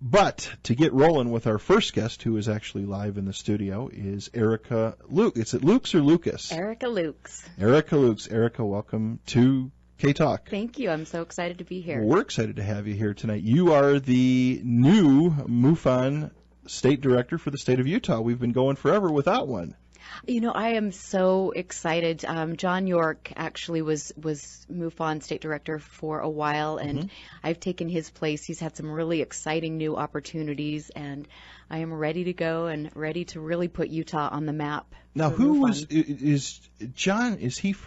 But to get rolling with our first guest, who is actually live in the studio, is Erica Luke. Is it Lukes or Lucas? Erica Lukes. Erica Lukes. Erica, welcome to K-Talk. Thank you. I'm so excited to be here. Well, we're excited to have you here tonight. You are the new MUFON State Director for the state of Utah. We've been going forever without one. You know, I am so excited. John York actually was MUFON State Director for a while, and I've taken his place. He's had some really exciting new opportunities, and I am ready to go and ready to really put Utah on the map. Now, is John? He's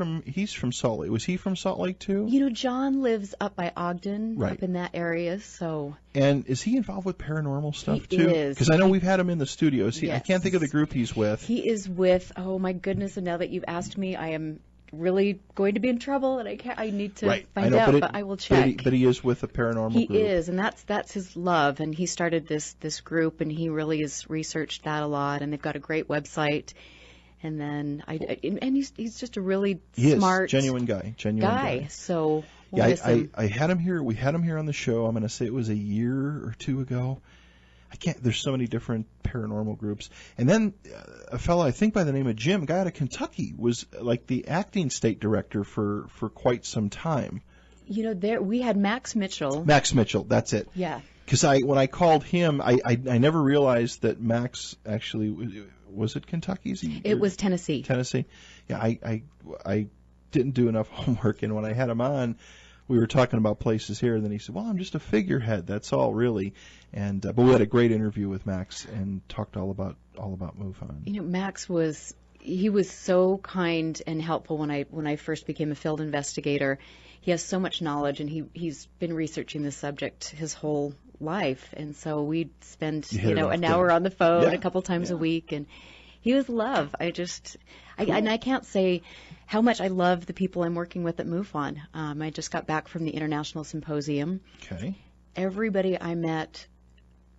from Salt Lake? Was he from Salt Lake too? You know, John lives up by Ogden, right, up in that area. So. And is he involved with paranormal stuff he too? Is. Because I know we've had him in the studio. Yes. I can't think of the group he's with. He is with. Oh my goodness! And now that you've asked me, I am really going to be in trouble, and I need to find out, but I will check. But he is with a paranormal group. He is, and that's his love, and he started this group, and he really has researched that a lot, and they've got a great website. And then he's just a really smart, genuine guy. So yeah, I had him here. We had him here on the show. I'm going to say it was a year or two ago. There's so many different paranormal groups. And then a fellow, I think by the name of Jim, a guy out of Kentucky, was like the acting state director for quite some time. You know, we had Max Mitchell. Max Mitchell, that's it. Yeah. Because when I called him, I never realized that Max actually was it Kentucky? It was Tennessee. Tennessee. Yeah, I didn't do enough homework, and when I had him on, we were talking about places here, and then he said, "Well, I'm just a figurehead. That's all, really." And but we had a great interview with Max and talked all about MUFON. You know, Max was so kind and helpful when I first became a field investigator. He has so much knowledge, and he's been researching this subject his whole life, and so we'd spend an hour on the phone a couple times a week, and he was love. And I can't say how much I love the people I'm working with at MUFON. I just got back from the International Symposium. Okay. Everybody I met,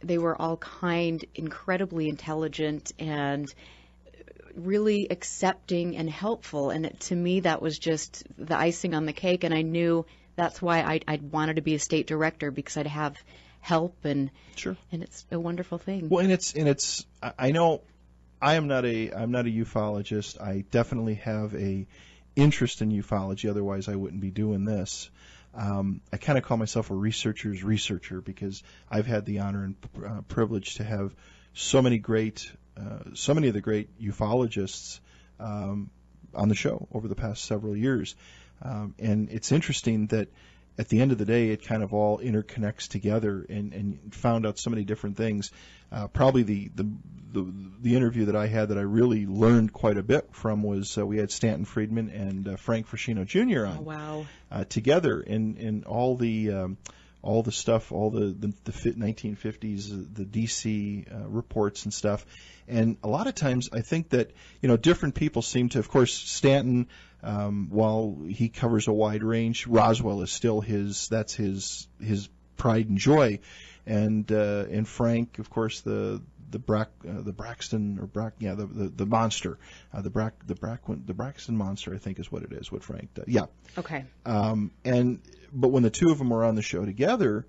they were all kind, incredibly intelligent, and really accepting and helpful. And to me, that was just the icing on the cake. And I knew that's why I wanted to be a state director, because I'd have help, and and it's a wonderful thing. Well, and it's I know I'm not a ufologist. I definitely have a interest in ufology. Otherwise, I wouldn't be doing this. I kind of call myself a researcher's researcher, because I've had the honor and privilege to have so many of the great ufologists on the show over the past several years. And it's interesting that at the end of the day, it kind of all interconnects together, and found out so many different things. Probably the interview that I had that I really learned quite a bit from was we had Stanton Friedman and Frank Frascino Jr. on. Oh, wow. Together, in all the stuff, all the 1950s, the DC reports and stuff. And a lot of times I think that, different people seem to, of course, Stanton, while he covers a wide range, Roswell is still his pride and joy. And Frank, of course, the Braxton the monster, the Braxton monster, I think is what it is, what Frank does. Yeah. Okay. But when the two of them were on the show together,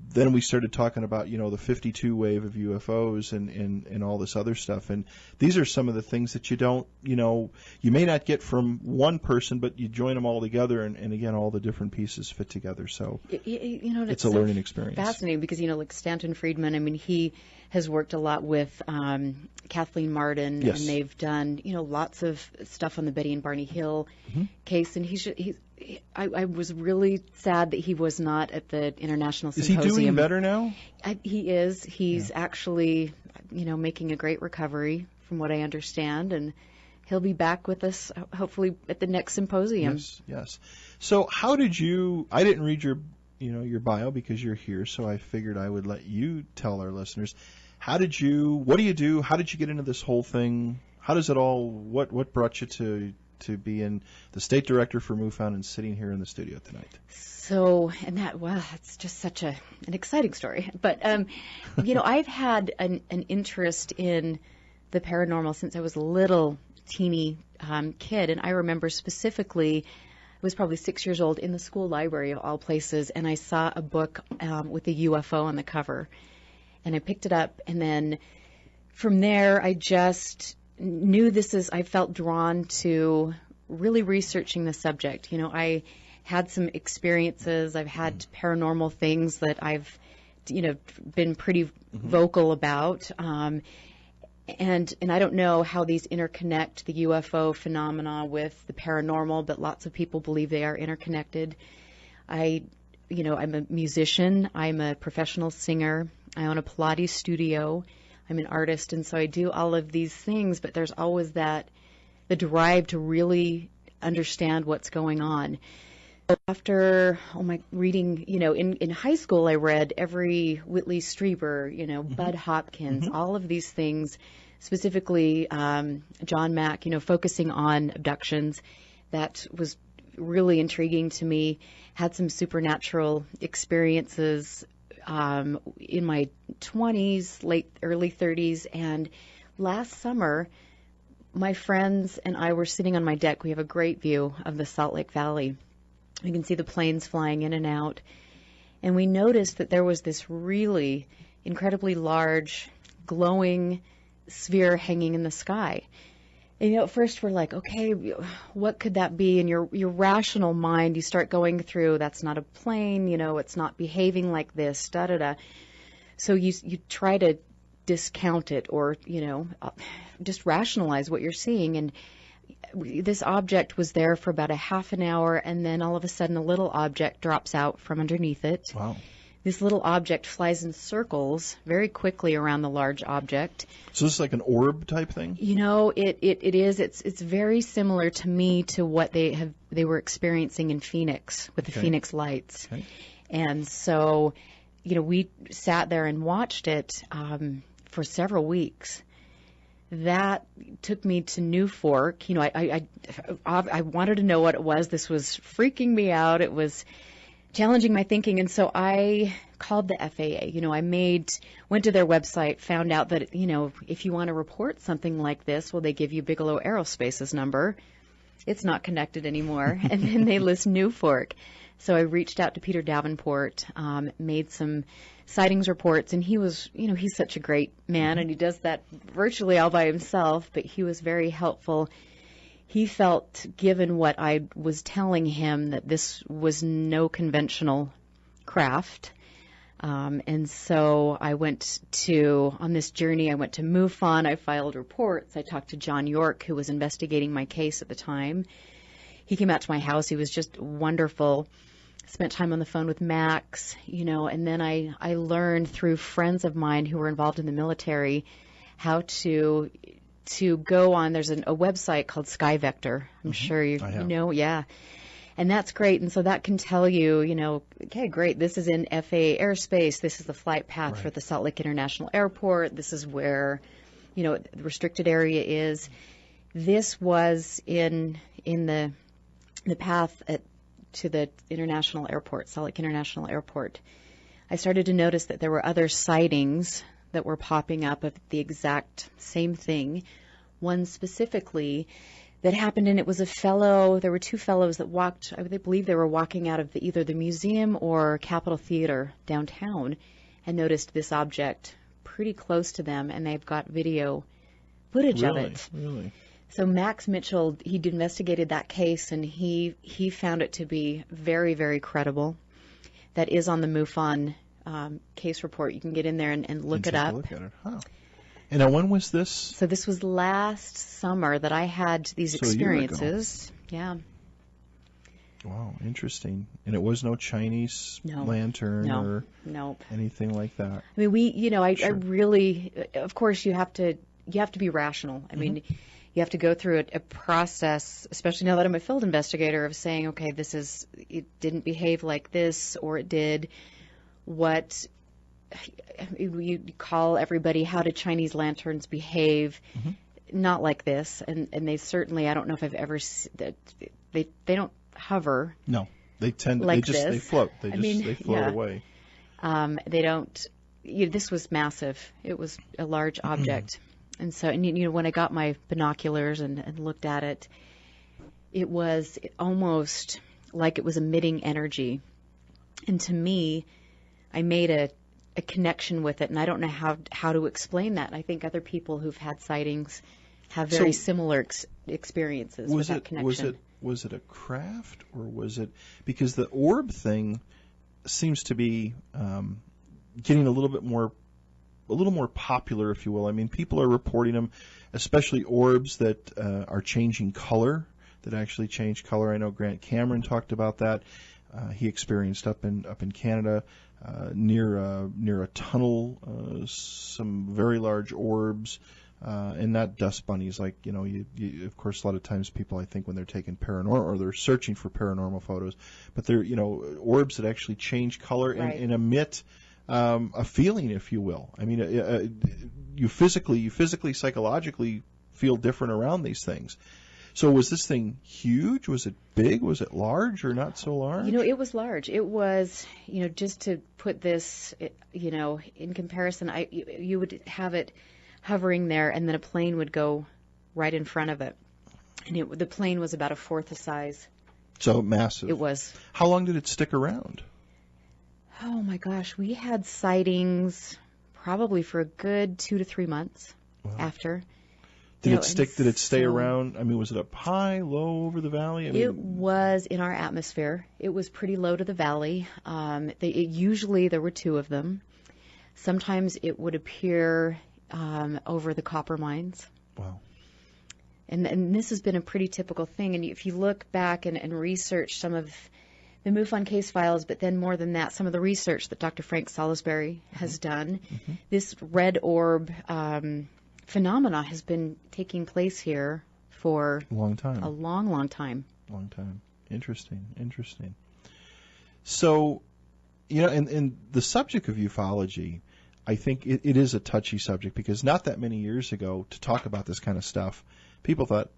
then we started talking about, the 52 wave of UFOs and all this other stuff. And these are some of the things that you don't, you may not get from one person, but you join them all together, and again, all the different pieces fit together. So, it's a learning experience. Fascinating, because, like Stanton Friedman, I mean, he has worked a lot with Kathleen Martin, yes, and they've done, lots of stuff on the Betty and Barney Hill case, and I was really sad that he was not at the International Symposium. Is he doing better now? He is. He's actually, making a great recovery, from what I understand, and he'll be back with us hopefully at the next symposium. Yes. So how did you? I didn't read your bio because you're here, so I figured I would let you tell our listeners. What do you do? How did you get into this whole thing? How does it all? What brought you to being the state director for MUFON and sitting here in the studio tonight? So, it's just such an exciting story. But, I've had an interest in the paranormal since I was a little teeny kid. And I remember specifically, I was probably 6 years old in the school library of all places, and I saw a book with a UFO on the cover. And I picked it up, and then from there, I just knew I felt drawn to really researching the subject. You know, I had some experiences. I've had paranormal things that I've, been pretty vocal about. And I don't know how these interconnect, the UFO phenomena with the paranormal, but lots of people believe they are interconnected. I'm a musician. I'm a professional singer. I own a Pilates studio. I'm an artist, and so I do all of these things, but there's always the drive to really understand what's going on. After reading, in high school, I read every Whitley Strieber, Bud Hopkins, all of these things, specifically John Mack, focusing on abductions. That was really intriguing to me. Had some supernatural experiences in my 20s, early 30s, and last summer, my friends and I were sitting on my deck. We have a great view of the Salt Lake Valley. You can see the planes flying in and out. And we noticed that there was this really incredibly large, glowing sphere hanging in the sky. And, at first we're like, okay, what could that be? And your rational mind, you start going through, that's not a plane, it's not behaving like this, da-da-da. So you try to discount it or, just rationalize what you're seeing. And this object was there for about a half an hour, and then all of a sudden a little object drops out from underneath it. Wow. This little object flies in circles very quickly around the large object. So this is like an orb type thing? It is. It's very similar to me to what they were experiencing in Phoenix with the Phoenix lights. Okay. And so, we sat there and watched it for several weeks. That took me to New Fork. I wanted to know what it was. This was freaking me out. It was challenging my thinking, and so I called the FAA. I went to their website, found out that, if you want to report something like this, well, they give you Bigelow Aerospace's number. It's not connected anymore. And then they list New Fork. So I reached out to Peter Davenport, made some sightings reports, and he was, he's such a great man, and he does that virtually all by himself, but he was very helpful. He felt, given what I was telling him, that this was no conventional craft. And so I on this journey, I went to MUFON. I filed reports. I talked to John York, who was investigating my case at the time. He came out to my house. He was just wonderful. Spent time on the phone with Max, and then I learned through friends of mine who were involved in the military how to go on. There's a website called Sky Vector. I'm sure you know, yeah. And that's great. And so that can tell you, okay, great, this is in FAA airspace. This is the flight path for the Salt Lake International Airport. This is where, the restricted area is. This was in the path to the international airport, Salt Lake International Airport. I started to notice that there were other sightings that were popping up of the exact same thing. One specifically that happened, and it was there were two fellows that walked, I believe they were walking out of either the museum or Capitol Theater downtown, and noticed this object pretty close to them, and they've got video footage of it. Really? So Max Mitchell, he'd investigated that case, and he found it to be very, very credible. That is on the MUFON case report. You can get in there and look it up. Look at it. Huh. And now, when was this? So this was last summer that I had these experiences. Yeah. Wow, interesting. And it was no Chinese lantern or anything like that. I mean, I really, of course, you have to be rational. I mean, you have to go through a process, especially now that I'm a field investigator, of saying, okay, it didn't behave like this, or it did. What you call everybody, how do Chinese lanterns behave? Not like this. And they certainly, I don't know if I've ever, they don't hover. No, they tend to, like they float. They float away. They don't, this was massive. It was a large object. And so, when I got my binoculars and looked at it, it was almost like it was emitting energy. And to me, I made a connection with it, and I don't know how to explain that. I think other people who've had sightings have very similar experiences with that connection. Was it a craft, or was it because the orb thing seems to be getting a little more popular, if you will. I mean, people are reporting them, especially orbs that are changing color, that actually change color. I know Grant Cameron talked about that. He experienced up in Canada near a tunnel some very large orbs. And not dust bunnies, like, you of course, a lot of times people, I think, when they're taking paranormal, or they're searching for paranormal photos, but they're, orbs that actually change color and emit a feeling, if you will. I mean, you physically, psychologically feel different around these things. So was this thing huge? Was it big? Was it large or not so large? It was large. It was, just to put this, in comparison, you would have it hovering there, and then a plane would go right in front of it. And the plane was about a fourth the size. So massive. It was. How long did it stick around? Oh, my gosh. We had sightings probably for a good 2 to 3 months after. Did it stick? Did it stay around? I mean, was it up high, low over the valley? It was in our atmosphere. It was pretty low to the valley. Usually there were 2 of them. Sometimes it would appear over the copper mines. Wow. And this has been a pretty typical thing. And if you look back and research some of the MUFON case files, but then more than that, some of the research that Dr. Frank Salisbury has done, this red orb phenomena has been taking place here for a long time. A long, long time. Long time. Interesting. So, and the subject of ufology, I think it is a touchy subject, because not that many years ago, to talk about this kind of stuff, people thought,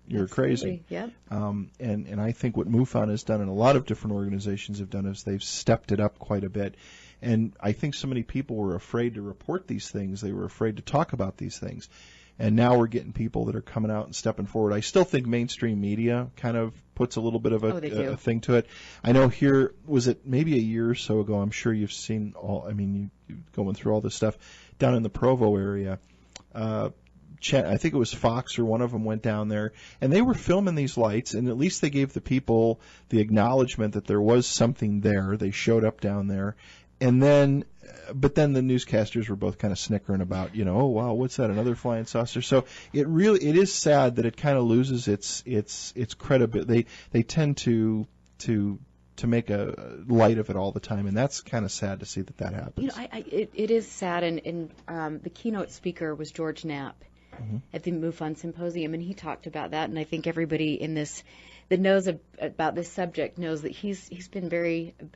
you're crazy. Yeah. And I think what MUFON has done, and a lot of different organizations have done, is they've stepped it up quite a bit. And I think so many people were afraid to report these things. They were afraid to talk about these things. And now we're getting people that are coming out and stepping forward. I still think mainstream media kind of puts a little bit of a thing to it. I know here, was it maybe a year or so ago, I'm sure you've seen you going through all this stuff, down in the Provo area. I think it was Fox or one of them went down there, and they were filming these lights, and at least they gave the people the acknowledgement that there was something there. They showed up down there. And then, but then the newscasters were both kind of snickering about, oh wow, what's that? Another flying saucer. So it is sad that it kind of loses its credibility. They tend to make a light of it all the time, and that's kind of sad to see that happens. It is sad, and the keynote speaker was George Knapp at the MUFON Symposium, and he talked about that, and I think everybody in this that knows about this subject knows that he's been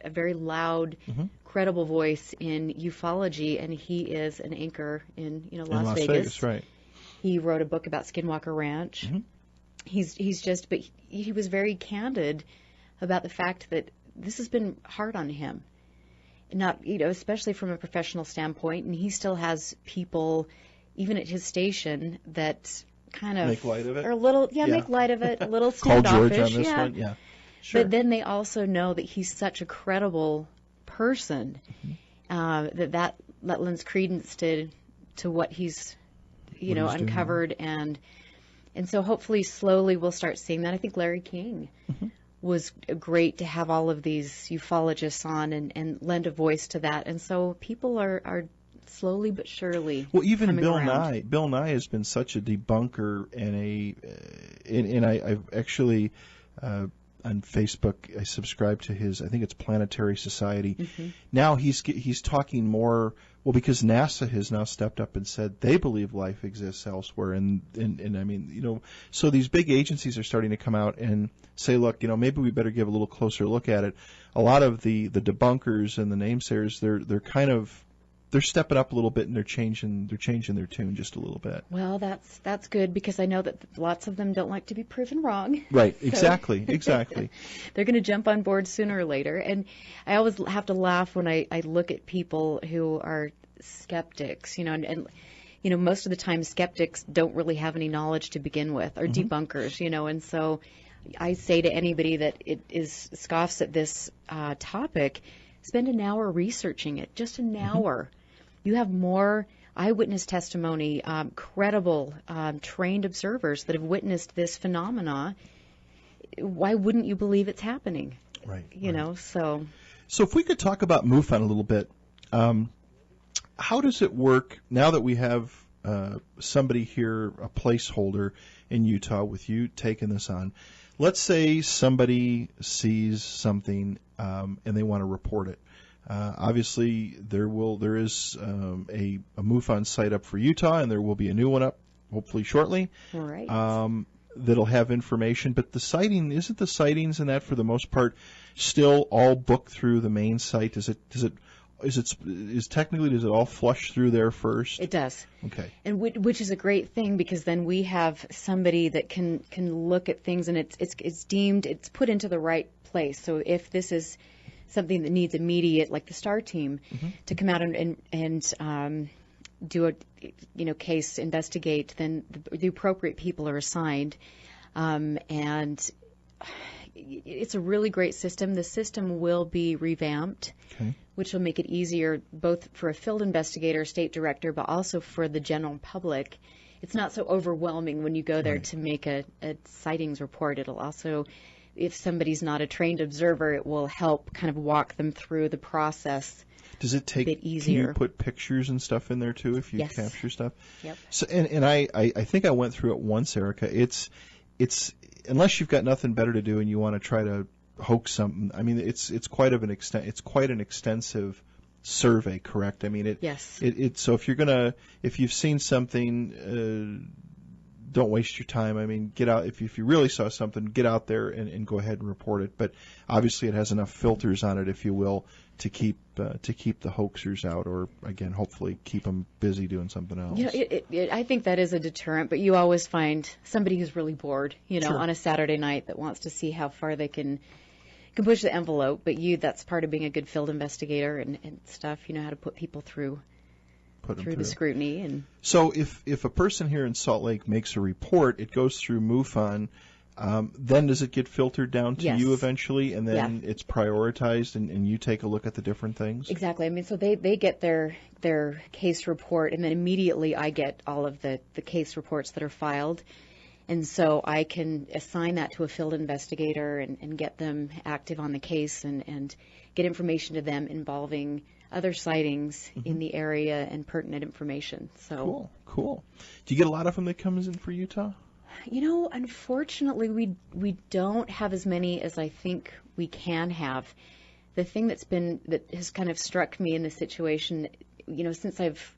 a very loud, credible voice in ufology, and he is an anchor in Las Vegas. Right. He wrote a book about Skinwalker Ranch. But he was very candid about the fact that this has been hard on him, not especially from a professional standpoint, and he still has people, even at his station, that kind of make light of it, or make light of it, a little call standoffish. George on this one, sure. But then they also know that he's such a credible person that lends credence to what he's uncovered, and so hopefully slowly we'll start seeing that. I think Larry King was great to have all of these ufologists on and lend a voice to that, and so people are slowly but surely. Well, even Bill Nye. Bill Nye has been such a debunker, and I've actually on Facebook I subscribe to his. I think it's Planetary Society. Now he's talking more. Well, because NASA has now stepped up and said they believe life exists elsewhere, and I mean, so these big agencies are starting to come out and say, look, maybe we better give a little closer look at it. A lot of the debunkers and the namesayers, they're kind of. They're stepping up a little bit, and they're changing their tune just a little bit. Well, that's good, because I know that lots of them don't like to be proven wrong. Right, exactly. They're going to jump on board sooner or later. And I always have to laugh when I look at people who are skeptics, and most of the time skeptics don't really have any knowledge to begin with, or debunkers, and so I say to anybody that scoffs at this topic, spend an hour researching it, just an hour. You have more eyewitness testimony, credible, trained observers that have witnessed this phenomena. Why wouldn't you believe it's happening? Right. You know, so. So if we could talk about MUFON a little bit, how does it work now that we have somebody here, a placeholder in Utah with you taking this on? Let's say somebody sees something and they want to report it. Obviously, there is a MUFON site up for Utah, and there will be a new one up hopefully shortly. Right. That'll have information, but the sightings and that for the most part still all booked through the main site? Does it all flush through there first? It does. Okay. And which is a great thing, because then we have somebody that can look at things, and it's put into the right place. So if this is something that needs immediate, like the STAR team, to come out and do a case, investigate, then the appropriate people are assigned, and it's a really great system. The system will be revamped, which will make it easier both for a field investigator, state director, but also for the general public. It's not so overwhelming when you go there to make a sightings report. It'll also, if somebody's not a trained observer, it will help kind of walk them through the process. Does it take? A bit easier. Can you put pictures and stuff in there too if you capture stuff? Yep. So and I think I went through it once, Erica. It's unless you've got nothing better to do and you want to try to hoax something. I mean, it's quite an extensive survey, correct? I mean, Yes. So if you've seen something, don't waste your time. I mean, get out if you really saw something, get out there and go ahead and report it. But obviously, it has enough filters on it, if you will, to keep the hoaxers out, or again, hopefully, keep them busy doing something else. I think that is a deterrent, but you always find somebody who's really bored, Sure. on a Saturday night that wants to see how far they can push the envelope. But that's part of being a good field investigator and stuff. You know how to put people through the scrutiny. And so if a person here in Salt Lake makes a report, it goes through MUFON. Then does it get filtered down to you eventually, and then it's prioritized, and you take a look at the different things? Exactly. I mean, so they get their case report, and then immediately I get all of the case reports that are filed. And so I can assign that to a field investigator and get them active on the case and get information to them involving other sightings in the area and pertinent information. So Cool. Do you get a lot of them that comes in for Utah? Unfortunately, we don't have as many as I think we can have. The thing that has kind of struck me in this situation, since I've,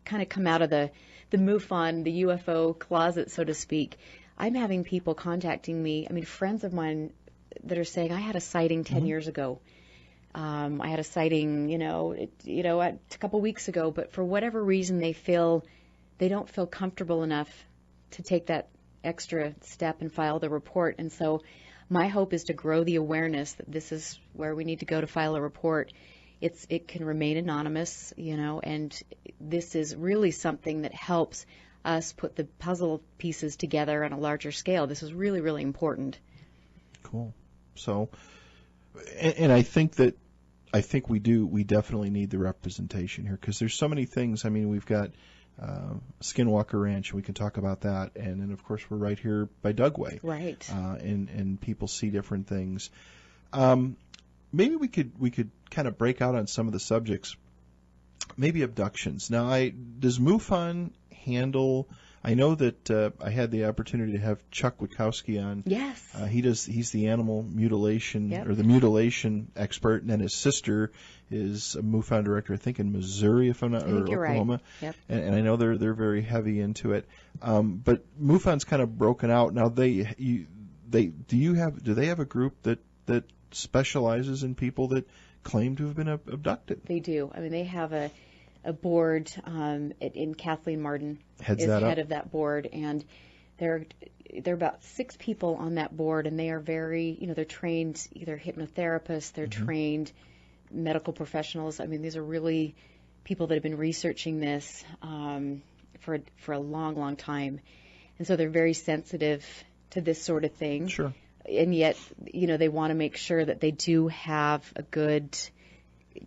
kind of come out of the MUFON, the UFO closet, so to speak, I'm having people contacting me. I mean, friends of mine that are saying, I had a sighting 10 years ago. I had a sighting, a couple weeks ago, but for whatever reason, they don't feel comfortable enough to take that extra step and file the report. And so my hope is to grow the awareness that this is where we need to go to file a report. It can remain anonymous, and this is really something that helps us put the puzzle pieces together on a larger scale. This is really, really important. Cool. So, and I think we definitely need the representation here, because there's so many things. I mean, we've got Skinwalker Ranch, and we can talk about that, and then of course we're right here by Dugway, right? And people see different things. Maybe we could kind of break out on some of the subjects. Maybe abductions. Now, does MUFON handle? I know that I had the opportunity to have Chuck Witkowski on. Yes. He's the animal mutilation or the mutilation expert, and then his sister is a MUFON director, I think in Missouri, if I'm not, or Oklahoma. Right. Yep. And I know they're very heavy into it. But MUFON's kind of broken out now. Do they have a group that specializes in people that claim to have been abducted? They do. I mean, they have a board, in Kathleen Martin is head of that board, and there are about 6 people on that board, and they are very, they're trained either hypnotherapists, they're trained medical professionals. I mean, these are really people that have been researching this for a long, long time, and so they're very sensitive to this sort of thing. Sure. and yet, they want to make sure that they do have a good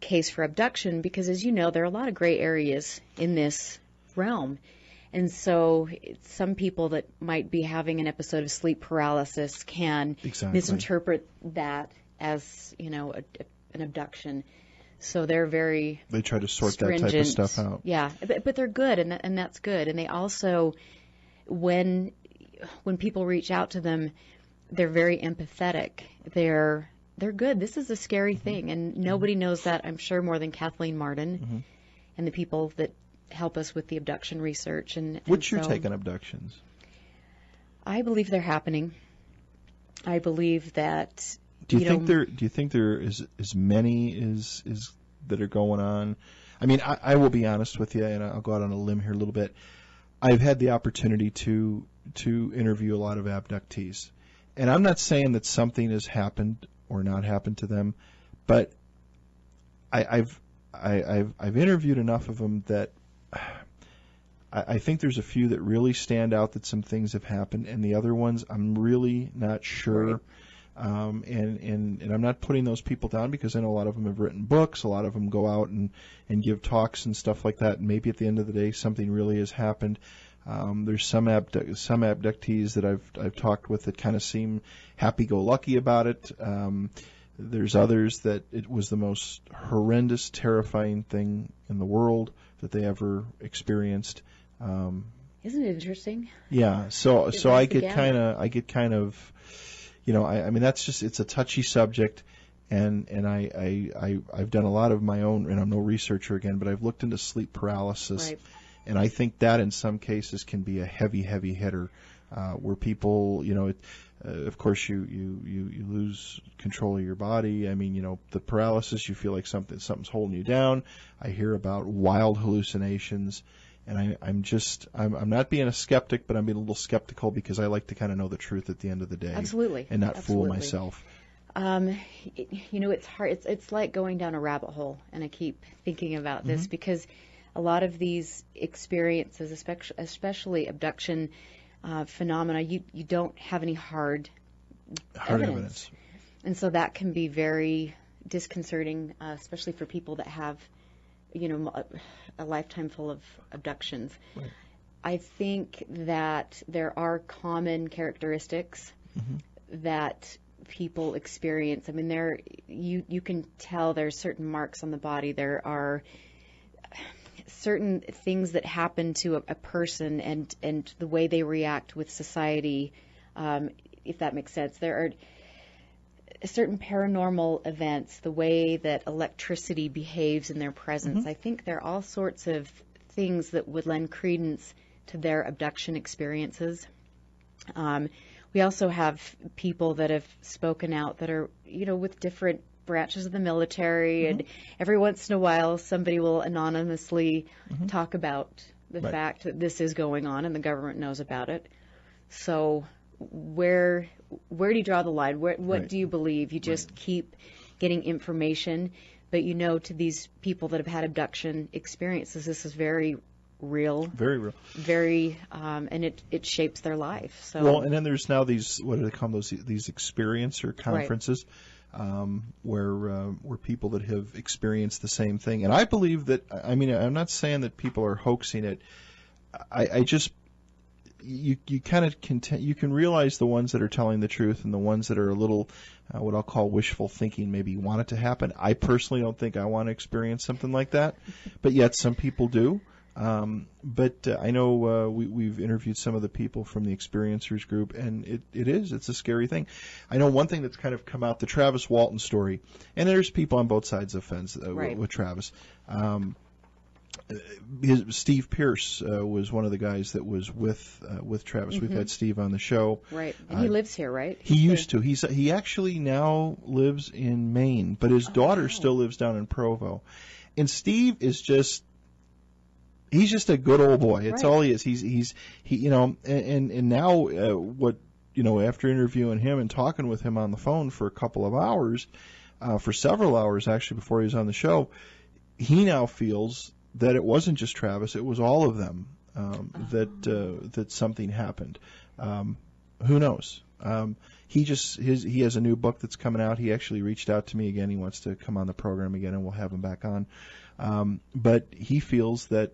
case for abduction, because as you know, there are a lot of gray areas in this realm. And so some people that might be having an episode of sleep paralysis can misinterpret that as, an abduction. So they're they try to sort stringent. That type of stuff out. Yeah, but they're good, and that's good. And they also, when people reach out to them, they're very empathetic. They're good. This is a scary thing, and nobody knows that, I'm sure, more than Kathleen Martin and the people that help us with the abduction research. What's your take on abductions? I believe they're happening. I believe that. Do you think there is as many as that are going on? I mean, I will be honest with you, and I'll go out on a limb here a little bit. I've had the opportunity to interview a lot of abductees, and I'm not saying that something has happened or not happened to them, but I've interviewed enough of them that I think there's a few that really stand out that some things have happened, and the other ones I'm really not sure. Right. And I'm not putting those people down, because I know a lot of them have written books, a lot of them go out and give talks and stuff like that, and maybe at the end of the day something really has happened. There's some abductees that I've talked with that kind of seem happy-go-lucky about it. There's others that it was the most horrendous, terrifying thing in the world that they ever experienced. Isn't it interesting? Yeah. So I get kind of, I mean, that's just, it's a touchy subject, and I've done a lot of my own, and I'm no researcher again, but I've looked into sleep paralysis, right. And I think that in some cases can be a heavy hitter, where people, of course you lose control of your body. I mean, the paralysis, you feel like something's holding you down. I hear about wild hallucinations. And I'm not being a skeptic, but I'm being a little skeptical, because I like to kind of know the truth at the end of the day. Absolutely. And not fool myself. It's hard. It's like going down a rabbit hole, and I keep thinking about this because a lot of these experiences, especially abduction phenomena, you don't have any hard evidence. And so that can be very disconcerting, especially for people that have a lifetime full of abductions. Right. I think that there are common characteristics that people experience. I mean, you can tell there's certain marks on the body. There are certain things that happen to a person and the way they react with society, if that makes sense. There are certain paranormal events, the way that electricity behaves in their presence. I think there are all sorts of things that would lend credence to their abduction experiences. We also have people that have spoken out that are, with different branches of the military, and every once in a while somebody will anonymously talk about the fact that this is going on and the government knows about it. So where do you draw the line? What do you believe? You just keep getting information, but to these people that have had abduction experiences, this is very real. Very real. Very, and it shapes their life. So. Well, and then there's now these, what do they call those? These experiencer conferences, where people that have experienced the same thing. And I believe that. I mean, I'm not saying that people are hoaxing it. I just. You kind of you can realize the ones that are telling the truth and the ones that are a little, what I'll call wishful thinking, maybe want it to happen. I personally don't think I want to experience something like that, but yet some people do. But I know we've interviewed some of the people from the experiencers group, and it's a scary thing. I know one thing that's kind of come out, the Travis Walton story, and there's people on both sides of the fence with Travis. Steve Pierce was one of the guys that was with Travis. We've had Steve on the show. Right, and he lives here, right? He used to. He actually now lives in Maine, but his daughter still lives down in Provo. And Steve is he's just a good old boy. It's all he is. He and now what after interviewing him and talking with him on the phone for a couple of hours, for several hours actually before he was on the show, he now feels that it wasn't just Travis, it was all of them, that something happened. Who knows? He has a new book that's coming out. He actually reached out to me again. He wants to come on the program again, and we'll have him back on. But he feels that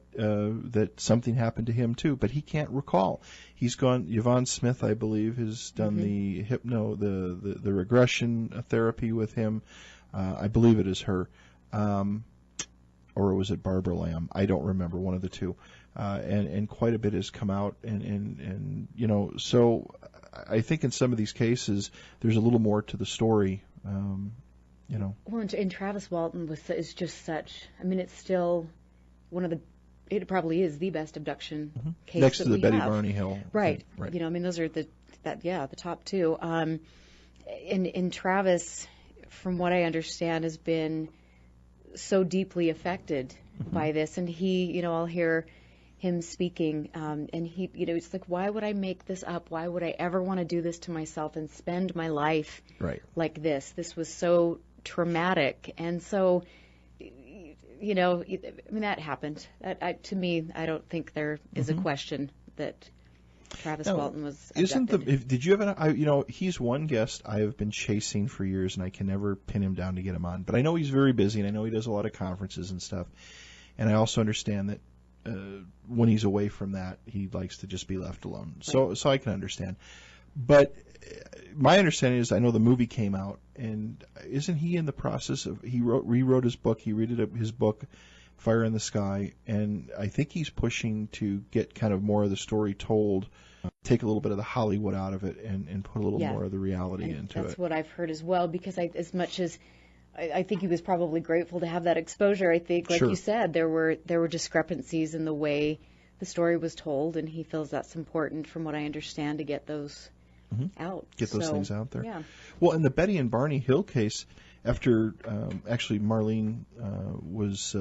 something happened to him too, but he can't recall. He's gone. Yvonne Smith, I believe, has done the the regression therapy with him. I believe it is her, or was it Barbara Lamb? I don't remember, one of the two. And quite a bit has come out, and so I think in some of these cases there's a little more to the story. Well, and Travis Walton is just such. I mean, it's still one of the. It probably is the best abduction case next that to the we Betty have. Barney Hill. Right. Right. I mean, those are the top two. And Travis, from what I understand, has been so deeply affected by this, and he, I'll hear him speaking, and he, it's like, why would I make this up? Why would I ever want to do this to myself and spend my life like this? This was so traumatic, and so, I mean, that happened. To me, I don't think there is a question that Travis Walton was abducted. Did you have he's one guest I have been chasing for years, and I can never pin him down to get him on. But I know he's very busy, and I know he does a lot of conferences and stuff. And I also understand that when he's away from that, he likes to just be left alone. Right. So I can understand. But my understanding is, I know the movie came out, and isn't he in the process of, rewrote his book, he redid his book, Fire in the Sky, and I think he's pushing to get kind of more of the story told, take a little bit of the Hollywood out of it, and put a little more of the reality into it. That's what I've heard as well, because as much as I think he was probably grateful to have that exposure, I think, like you said, there were discrepancies in the way the story was told, and he feels that's important, from what I understand, to get those out. Get those things out there. Yeah. Well, in the Betty and Barney Hill case, after actually Marlene was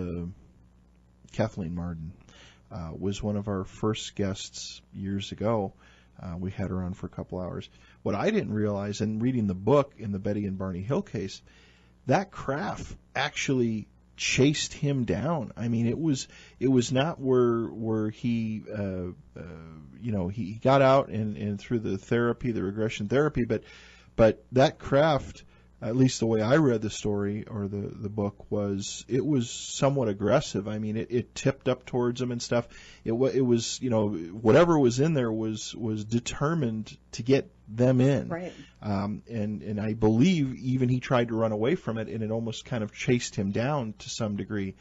Kathleen Marden was one of our first guests years ago. We had her on for a couple hours. What I didn't realize, in reading the book in the Betty and Barney Hill case, that craft actually chased him down. I mean, it was not where he he got out and through the therapy, the regression therapy, but that craft, at least the way I read the story or the book, was somewhat aggressive. I mean, it tipped up towards him and stuff. It was whatever was in there was determined to get them in. Right. And I believe even he tried to run away from it, and it almost kind of chased him down to some degree.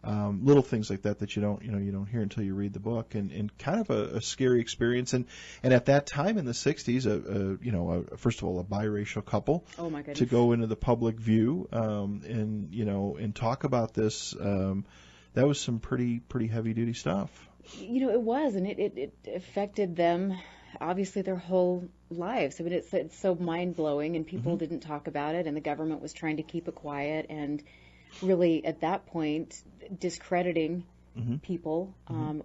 Little things like that you don't hear until you read the book, and kind of a scary experience. And at that time in the 60s, first of all, a biracial couple. Oh my goodness. To go into the public view, and talk about this, that was some pretty heavy duty stuff. It was, and it affected them, obviously, their whole lives. I mean, it's so mind blowing, and people didn't talk about it, and the government was trying to keep it quiet, and really at that point discrediting people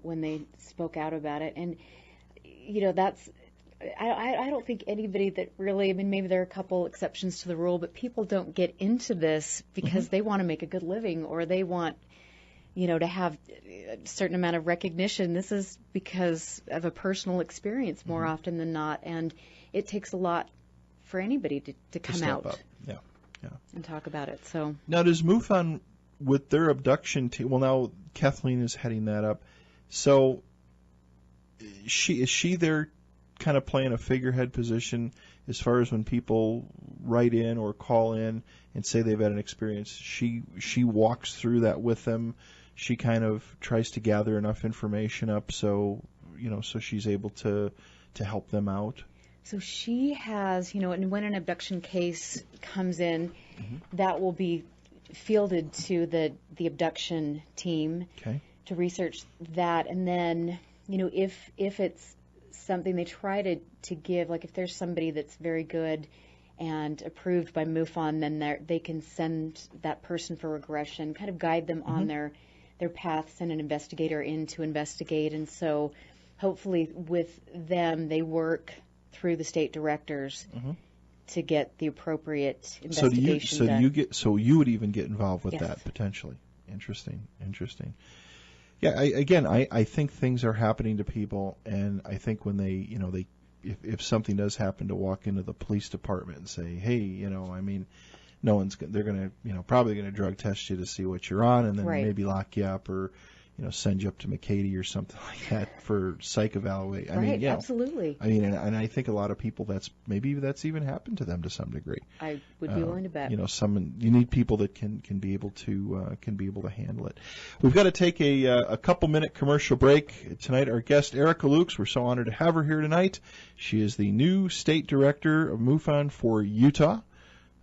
when they spoke out about it. And that's, I don't think anybody that really, I mean, maybe there are a couple exceptions to the rule, but people don't get into this because they want to make a good living, or they want to have a certain amount of recognition. This is because of a personal experience more often than not, and it takes a lot for anybody to come out up. and talk about it. So now, does MUFON, with their abduction team, well, now Kathleen is heading that up, so is she there kind of playing a figurehead position as far as when people write in or call in and say they've had an experience? She walks through that with them. She kind of tries to gather enough information up so she's able to help them out. So she has, and when an abduction case comes in, that will be fielded to the abduction team to research that. And then, if it's something they try to give, like if there's somebody that's very good and approved by MUFON, then they can send that person for regression, kind of guide them on their path, send an investigator in to investigate. And so hopefully with them, they work through the state directors to get the appropriate investigation done. So you would even get involved with that potentially. Interesting. Yeah, I think things are happening to people, and I think when they if something does happen, to walk into the police department and say, hey, I mean, they're going to, probably going to drug test you to see what you're on, and then Right. maybe lock you up, or send you up to McCady or something like that for psych evaluation. I mean, Absolutely. I mean, and I think a lot of people, that's even happened to them to some degree. I would be willing to bet. You need people that can be able to handle it. We've got to take a couple minute commercial break tonight. Our guest, Erica Lukes, we're so honored to have her here tonight. She is the new state director of MUFON for Utah.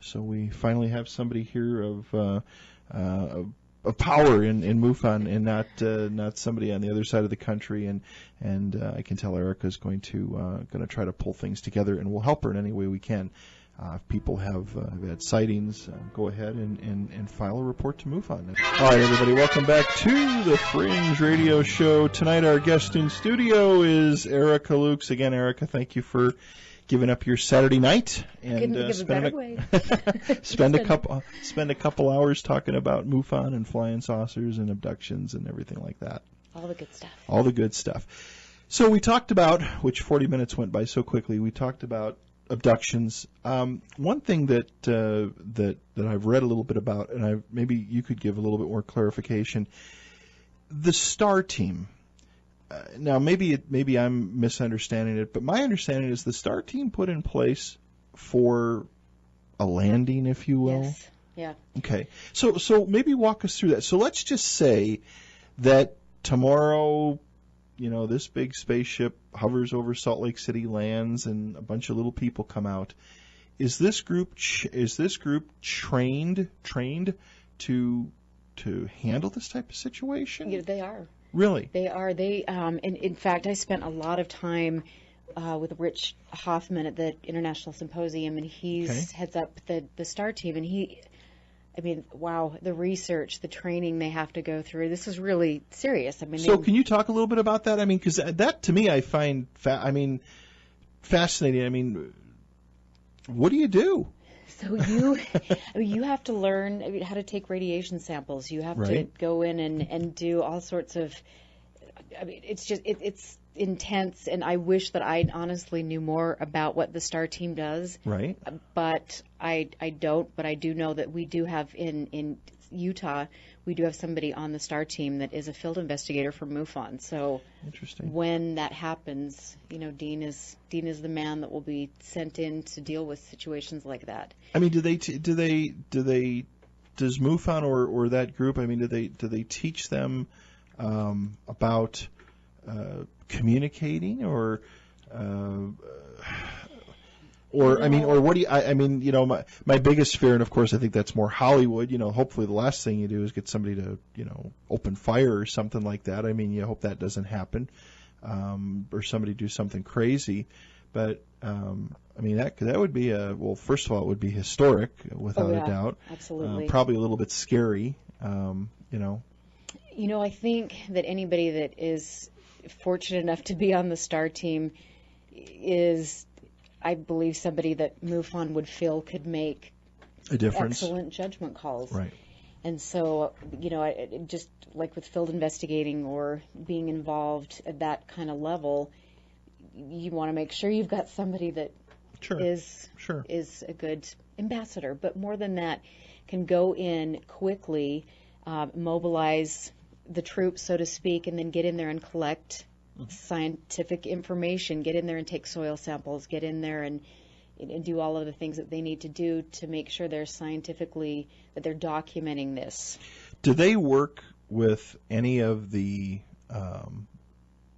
So we finally have somebody here of power in MUFON, and not somebody on the other side of the country. And I can tell Erica's going to try to pull things together, and we'll help her in any way we can. If people have had sightings, go ahead and file a report to MUFON. All right, everybody, welcome back to the Fringe Radio Show. Tonight, our guest in studio is Erica Lukes. Again, Erica, thank you for giving up your Saturday night and spend a couple hours talking about MUFON and flying saucers and abductions and everything like that. All the good stuff. All the good stuff. So we talked about, which 40 minutes went by so quickly, we talked about abductions. One thing that I've read a little bit about, and maybe you could give a little bit more clarification, the STAR team. Now, maybe I'm misunderstanding it, but my understanding is the STAR team put in place for a landing, if you will. Yes. Yeah. Okay. So maybe walk us through that. So let's just say that tomorrow, this big spaceship hovers over Salt Lake City, lands, and a bunch of little people come out. Is this group trained to handle this type of situation? Yeah, they are. Really? They are. And in fact, I spent a lot of time with Rich Hoffman at the International Symposium, and heads up the STAR team, and wow, the research, the training they have to go through. This is really serious. So can you talk a little bit about that? Because that to me I find fascinating. What do you do? So you have to learn how to take radiation samples. You have to go in and do all sorts of. It's intense, and I wish that I honestly knew more about what the STAR team does. Right. But I don't. But I do know that we do have in Utah, we do have somebody on the STAR team that is a field investigator for MUFON. So interesting. When that happens, Dean is the man that will be sent in to deal with situations like that. Does MUFON or that group? Do they teach them about communicating or what do you, my biggest fear, and of course I think that's more Hollywood, hopefully the last thing you do is get somebody to, open fire or something like that. You hope that doesn't happen, or somebody do something crazy. But, that would be first of all, it would be historic without a doubt. Absolutely. Probably a little bit scary, I think that anybody that is fortunate enough to be on the STAR team is, I believe, somebody that MUFON would feel could make a difference. Excellent judgment calls. Right. And so, just like with field investigating or being involved at that kind of level, you want to make sure you've got somebody that is a good ambassador. But more than that, can go in quickly, mobilize the troops, so to speak, and then get in there and collect scientific information, get in there and take soil samples, get in there and do all of the things that they need to do to make sure they're scientifically, that they're documenting this. Do they work with any of the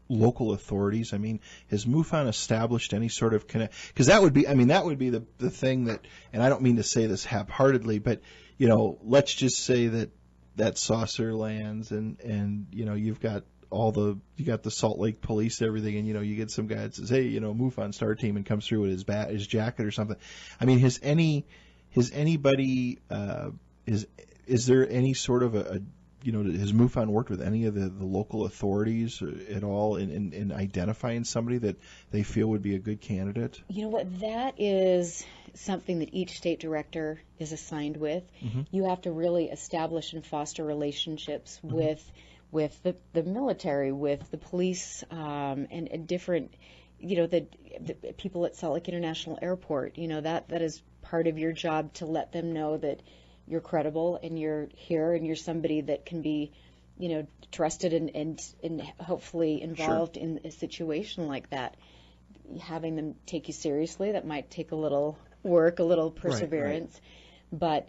local authorities? Has MUFON established any sort of connect? Because that would be the thing that, and I don't mean to say this half-heartedly, but, let's just say that saucer lands and you've got the Salt Lake police, everything, and you get some guy that says, hey, MUFON STAR team, and comes through with his jacket or something. Has anybody is there any sort of has MUFON worked with any of the local authorities at all in identifying somebody that they feel would be a good candidate? You know what, that is something that each state director is assigned with. Mm-hmm. You have to really establish and foster relationships with the military, with the police, and different the people at Salt Lake International Airport, that is part of your job, to let them know that you're credible and you're here and you're somebody that can be, trusted and hopefully involved Sure. in a situation like that. Having them take you seriously, that might take a little work, a little perseverance. But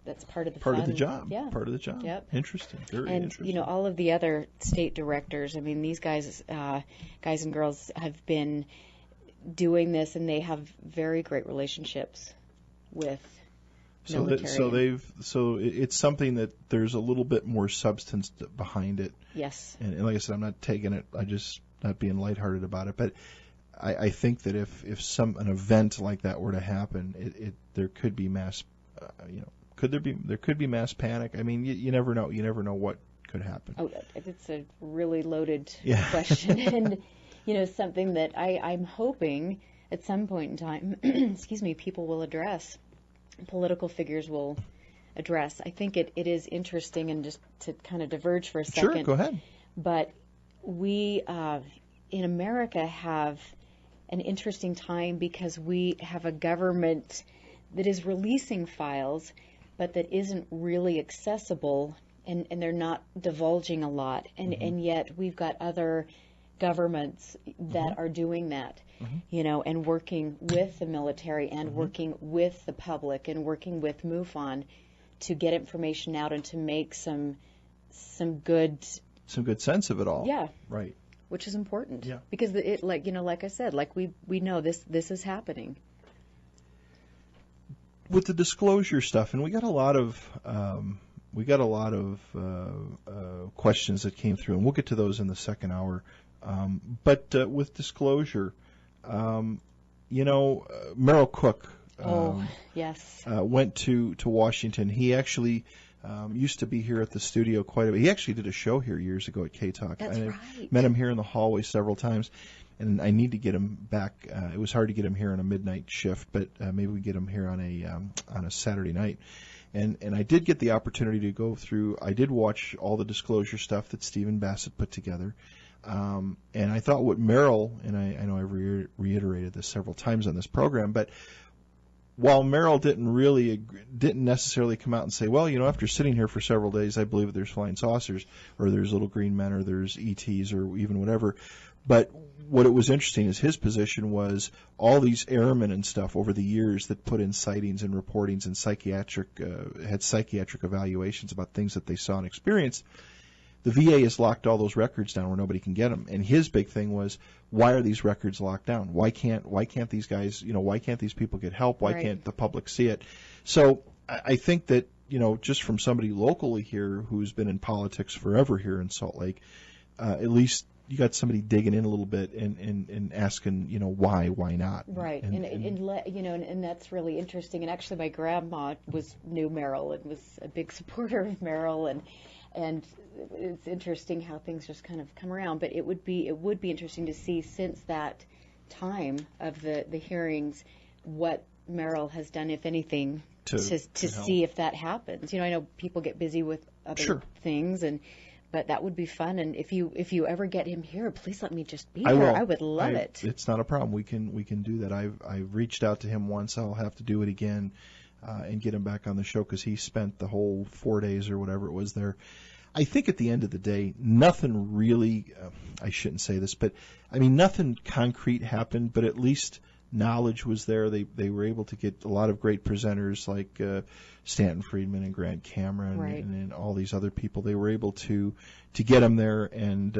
that's part of the Part fun. of the job. Yeah. Part of the job. Yep. Interesting. Very And interesting. all of the other state directors. I mean, these guys and girls have been doing this, and they have very great relationships with military. So it's something that there's a little bit more substance behind it. Yes. And like I said, I'm not taking it. I just not being lighthearted about it. But I think that if an event like that were to happen, there could be mass, there could be mass panic. I mean, you never know. You never know what could happen. Oh, it's a really loaded Yeah. question, and something that I'm hoping at some point in time, excuse me, people will address, political figures will address. I think it is interesting, and just to kind of diverge for a second. Sure, go ahead. But we in America have an interesting time because we have a government that is releasing files, but that isn't really accessible, and they're not divulging a lot. And yet we've got other governments that are doing that, and working with the military and working with the public and working with MUFON to get information out and to make some good sense of it all. Yeah. Right. Which is important. Yeah. Because it, like I said, like we know this is happening. With the disclosure stuff, and we got a lot of questions that came through, and we'll get to those in the second hour. But with disclosure, Merrill Cook Yes. went to Washington. He actually used to be here at the studio quite a bit. He actually did a show here years ago at K-Talk. That's I right. met him here in the hallway several times, and I need to get him back. It was hard to get him here on a midnight shift, but maybe we get him here on a Saturday night. And I did get the opportunity to go through. I did watch all the disclosure stuff that Stephen Bassett put together. And I thought what Merrill, and I know I've reiterated this several times on this program, but while Merrill didn't necessarily come out and say, well, after sitting here for several days, I believe that there's flying saucers, or there's little green men, or there's ETs, or even whatever. But what it was interesting is his position was all these airmen and stuff over the years that put in sightings and reportings and had psychiatric evaluations about things that they saw and experienced. The VA has locked all those records down where nobody can get them. And his big thing was, why are these records locked down? Why can't these guys, why can't these people get help? Why can't the public see it? So I think that, just from somebody locally here who's been in politics forever here in Salt Lake, at least you got somebody digging in a little bit and asking, why not? Right. And that's really interesting. And actually my grandma knew Merrill and was a big supporter of Merrill, and it's interesting how things just kind of come around. But it would be interesting to see, since that time of the hearings, what Merrill has done, if anything, to see if that happens. I know people get busy with other things, but that would be fun. And if you ever get him here, please let me just be here. I would love it. It's not a problem. We can do that. I've reached out to him once. I'll have to do it again and get him back on the show, because he spent the whole 4 days or whatever it was there. I think at the end of the day, nothing really, I shouldn't say this, but I mean, nothing concrete happened, but at least knowledge was there. They were able to get a lot of great presenters like Stanton Friedman and Grant Cameron and all these other people. They were able to get them there and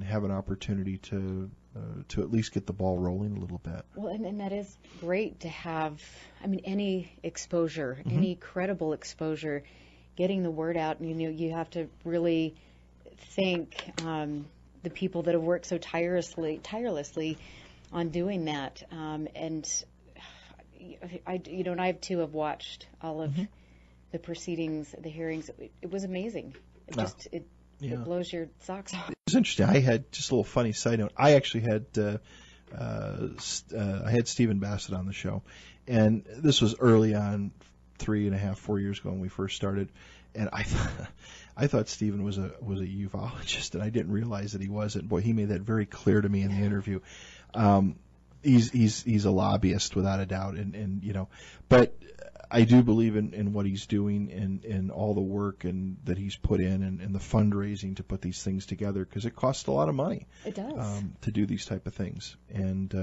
have an opportunity to at least get the ball rolling a little bit. Well, and that is great to have. I mean, any exposure, any credible exposure, getting the word out. And you have to really thank the people that have worked so tirelessly on doing that. And I too have watched all of the proceedings, the hearings. It was amazing. It blows your socks off. It was interesting. I had just a little funny side note. I actually had I had Stephen Bassett on the show, and this was early on, 3.5, 4 years ago when we first started. And I thought Stephen was a ufologist, and I didn't realize that he wasn't. Boy, he made that very clear to me in the interview. He's a lobbyist without a doubt, and but I do believe in what he's doing and all the work and that he's put in and the fundraising to put these things together, because it costs a lot of money. It does. To do these type of things, and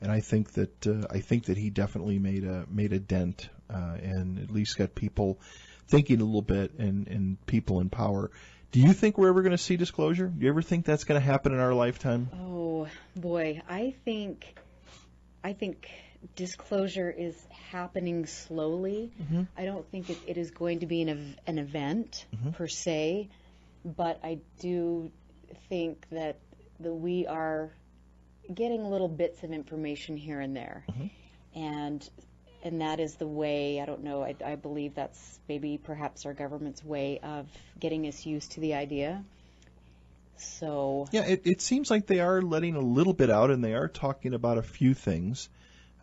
I think that he definitely made a dent and at least got people thinking a little bit, and people in power. Do you think we're ever going to see disclosure? Do you ever think that's going to happen in our lifetime? Oh boy, I think disclosure is happening slowly. Mm-hmm. I don't think it is going to be an event Mm-hmm. per se, but I do think that we are getting little bits of information here and there, Mm-hmm. and that is the way. I don't know. I believe that's maybe perhaps our government's way of getting us used to the idea. So yeah, it seems like they are letting a little bit out, and they are talking about a few things.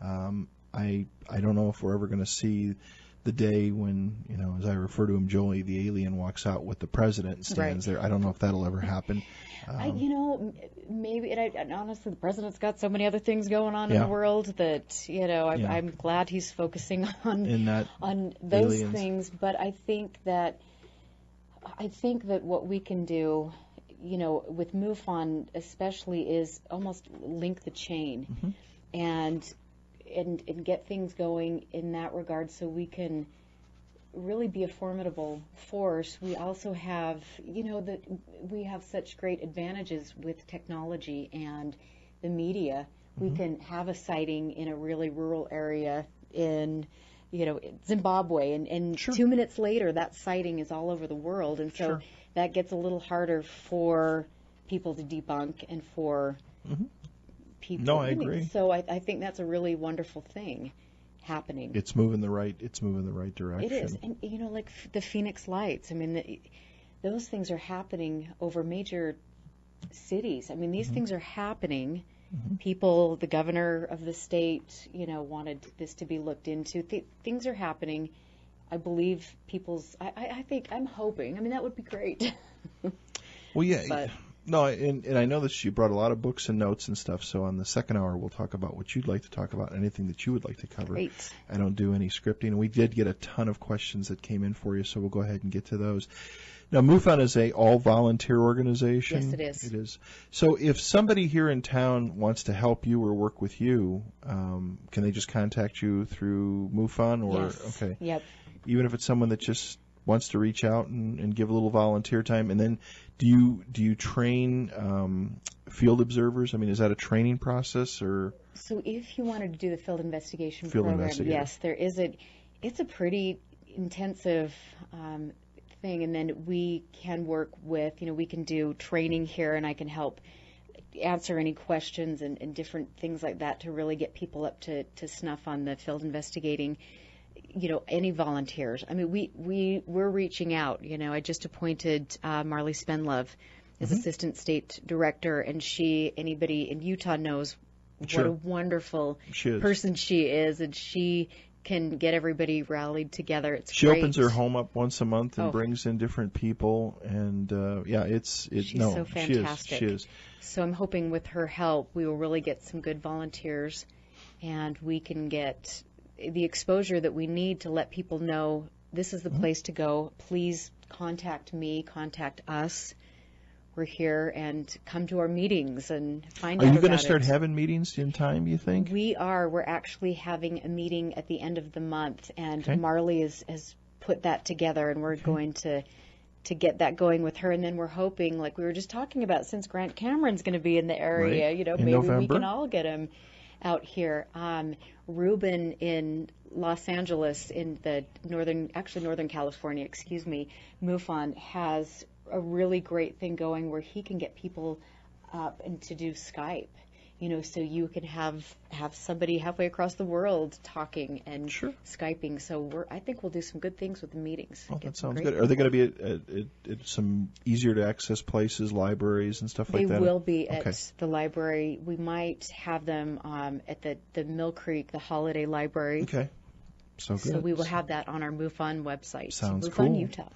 I don't know if we're ever going to see the day when, as I refer to him, Joey, the alien, walks out with the president and stands there. I don't know if that'll ever happen. Maybe. And honestly, the president's got so many other things going on in the world that I'm glad he's focusing on those aliens. things. But I think that what we can do, with MUFON especially, is almost link the chain, Mm-hmm. and get things going in that regard, so we can really be a formidable force. We also have, we have such great advantages with technology and the media. Mm-hmm. We can have a sighting in a really rural area in, Zimbabwe, and Sure. 2 minutes later, that sighting is all over the world, and so Sure. that gets a little harder for people to debunk and for Mm-hmm. people. No, I agree. So I think that's a really wonderful thing happening. It's moving the right direction. It is, and like the Phoenix Lights. I mean, those things are happening over major cities. I mean, these Mm-hmm. things are happening. Mm-hmm. People, the governor of the state, wanted this to be looked into. Things are happening. I believe I'm hoping. I mean, that would be great. Well, yeah. But, no, and I know that you brought a lot of books and notes and stuff, so on the second hour we'll talk about what you'd like to talk about, anything that you would like to cover. Great. I don't do any scripting, and we did get a ton of questions that came in for you, so we'll go ahead and get to those. Now, MUFON is a all-volunteer organization. Yes, it is. It is. So if somebody here in town wants to help you or work with you, can they just contact you through MUFON? Or, yes. Okay. Yep. Even if it's someone that just wants to reach out and give a little volunteer time, and then do you train field observers? I mean, is that a training process or? So if you wanted to do the field investigation Field program, investigator. yes, there is it's a pretty intensive thing, and then we can work with, we can do training here, and I can help answer any questions and different things like that to really get people up to snuff on the field investigating. Any volunteers. I mean, we're reaching out. I just appointed Marley Spenlove as Mm-hmm. Assistant State Director, and anybody in Utah knows Sure. what a wonderful She is. person she is, and she can get everybody rallied together. She great. opens her home up once a month and Oh. brings in different people, and She's so fantastic. She is. So I'm hoping with her help, we will really get some good volunteers, and we can get the exposure that we need to let people know this is the Mm-hmm. place to go. Please contact me, contact us. We're here, and come to our meetings and find out Are about you going to it. start having meetings in time, you think? We are. We're actually having a meeting at the end of the month, and Okay. Marley has put that together, and we're going to get that going with her. And then we're hoping, like we were just talking about, since Grant Cameron's going to be in the area, Right. In maybe November. we can all get him out here. Ruben in Los Angeles, in the Northern California, MUFON has a really great thing going where he can get people up and to do Skype. So you can have somebody halfway across the world talking and Sure. Skyping. So I think we'll do some good things with the meetings. Oh, Get that some sounds great good. Are they going people. to be at some easier to access places, libraries and stuff They like that? will be at Okay. the library. We might have them at the Mill Creek, the Holiday Library. Okay. So good. So we will have that on our MUFON website. Sounds MUFON cool. Utah.